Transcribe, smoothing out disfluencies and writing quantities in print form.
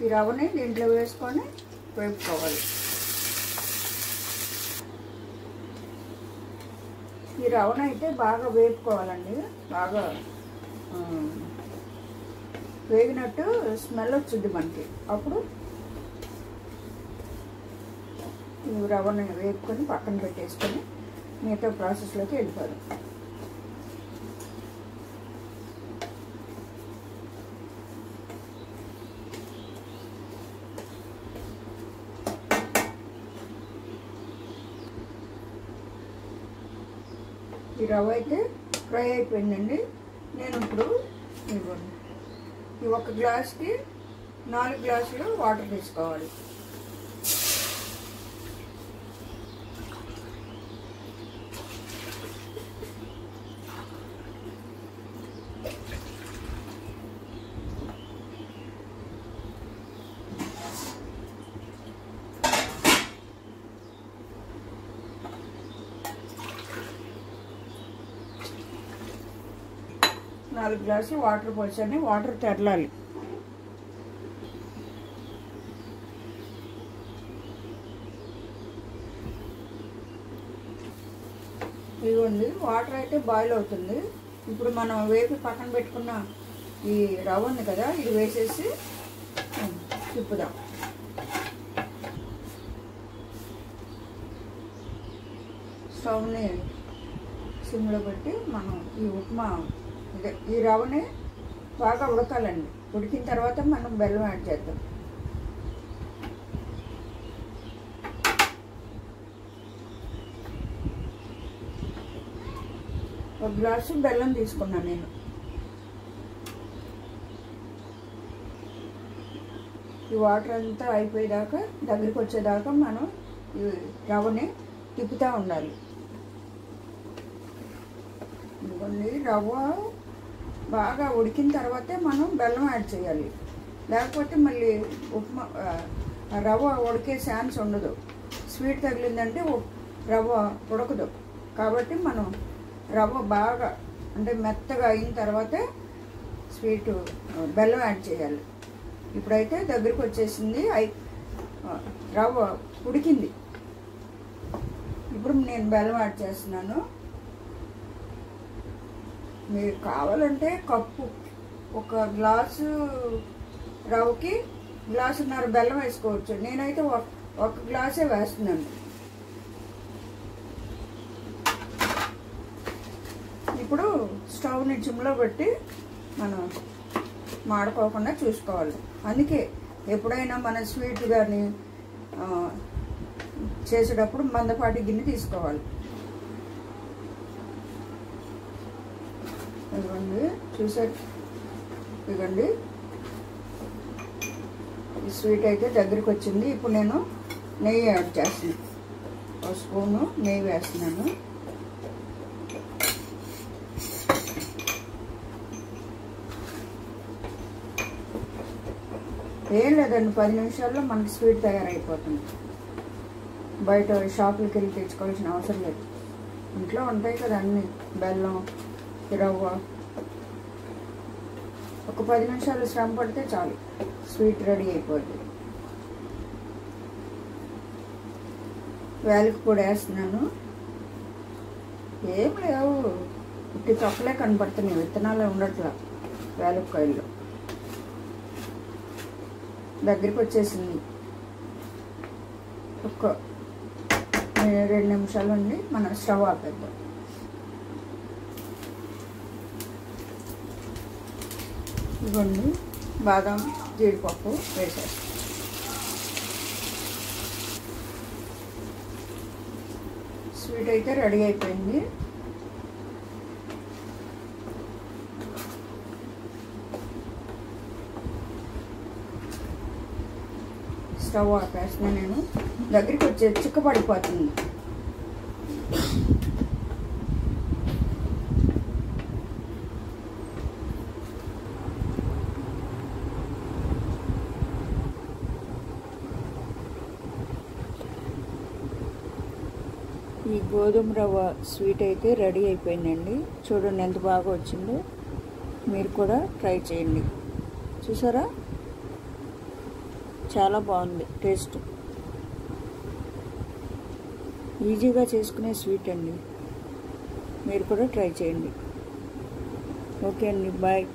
ఈ రవ్వని దీంట్లో వేసుకొని వేపుకోవాలి. ఈ రవ్వను అయితే బాగా వేపుకోవాలండి. బాగా వేగినట్టు స్మెల్ వచ్చింది మనకి. అప్పుడు ఈ రవ్వని వేపుకొని పక్కన పెట్టేసుకొని మిగతా ప్రాసెస్లోకి వెళ్ళిపోదాం. ఈ రవ్వ అయితే ఫ్రై అయిపోయిందండి. నేను ఇప్పుడు ఈ 1 గ్లాస్కి 4 గ్లాసులు వాటర్ తీసుకోవాలి. నాలుగు గ్లాసులు వాటర్ పోసాను. వాటర్ తెరలాలి. ఇదిగోండి వాటర్ అయితే బాయిల్ అవుతుంది. ఇప్పుడు మనం వేపి పక్కన పెట్టుకున్న ఈ రవ్వ ఉంది కదా, ఇది వేసేసి తిప్పుదాం. స్టవ్ని సిమ్లో పెట్టి మనం ఈ ఉప్మా ఈ రవ్వని బాగా ఉడకాలండి. ఉడికిన తర్వాత మనం బెల్లం యాడ్ చేద్దాం. ఒక గ్లాసు బెల్లం తీసుకున్నాను నేను. ఈ వాటర్ అంతా అయిపోయేదాకా, దగ్గరికి వచ్చేదాకా మనం ఈ రవ్వని తిప్పుతూ ఉండాలి. ఇదిగోండి రవ్వ బాగా ఉడికిన తర్వాతే మనం బెల్లం యాడ్ చేయాలి. లేకపోతే మళ్ళీ ఉప్మా రవ్వ ఉడికే ఛాన్స్ ఉండదు. స్వీట్ తగిలిందంటే రవ్వ ఉడకదు. కాబట్టి మనం రవ్వ బాగా అంటే మెత్తగా అయిన తర్వాతే స్వీట్ బెల్లం యాడ్ చేయాలి. ఇప్పుడైతే దగ్గరికి వచ్చేసింది. రవ్వ ఉడికింది. ఇప్పుడు నేను బెల్లం యాడ్ చేస్తున్నాను. మీరు కావాలంటే కప్పు, ఒక గ్లాసు రవ్వకి గ్లాసున్నర బెల్లం వేసుకోవచ్చు. నేనైతే ఒక గ్లాసే వేస్తున్నాను. ఇప్పుడు స్టవ్ని సిమ్లో పెట్టి మనం మాడుకోకుండా చూసుకోవాలి. అందుకే ఎప్పుడైనా మన స్వీట్ కానీ చేసేటప్పుడు మందపాటి గిన్నె తీసుకోవాలి. ఇదిగోండి చూసారు, ఇదిగోండి ఈ స్వీట్ అయితే దగ్గరికి వచ్చింది. ఇప్పుడు నేను నెయ్యి యాడ్ చేస్తున్నాను. ఒక స్పూను నెయ్యి వేస్తున్నాను. ఏం లేదండి, 10 నిమిషాల్లో మనకి స్వీట్ తయారైపోతుంది. బయట షాపులకి వెళ్ళి తెచ్చుకోవాల్సిన అవసరం లేదు. ఇంట్లో ఉంటాయి కదా అన్నీ, బెల్లం, రవ్వ. ఒక 10 నిమిషాలు శ్రమ పడితే చాలు, స్వీట్ రెడీ అయిపోద్ది. వేలికి పొడి వేస్తున్నాను. ఏం లేవు, ఇట్టి తొక్కలే కనపడుతున్నాయి, విత్తనాలే ఉండట్లా వేలుకాయల్లో. దగ్గరికి వచ్చేసింది. ఒక 2 నిమిషాలు ఉండి మనం స్టవ్ ఆపేద్దాం. ఇదిగోండి బాదం, జీడిపప్పు వేసేస్తాం. స్వీట్ అయితే రెడీ అయిపోయింది. స్టవ్ ఆపేస్తున్నా నేను. దగ్గరికి వచ్చే చిక్క పడిపోతుంది. ఈ గోధుమ రవ్వ స్వీట్ అయితే రెడీ అయిపోయిందండి. చూడండి ఎంత బాగా వచ్చిందో. మీరు కూడా ట్రై చేయండి. చూసారా? చాలా బాగుంది టేస్ట్. ఈజీగా చేసుకునే స్వీట్ అండి, మీరు కూడా ట్రై చేయండి. ఓకే అండి, బాయ్.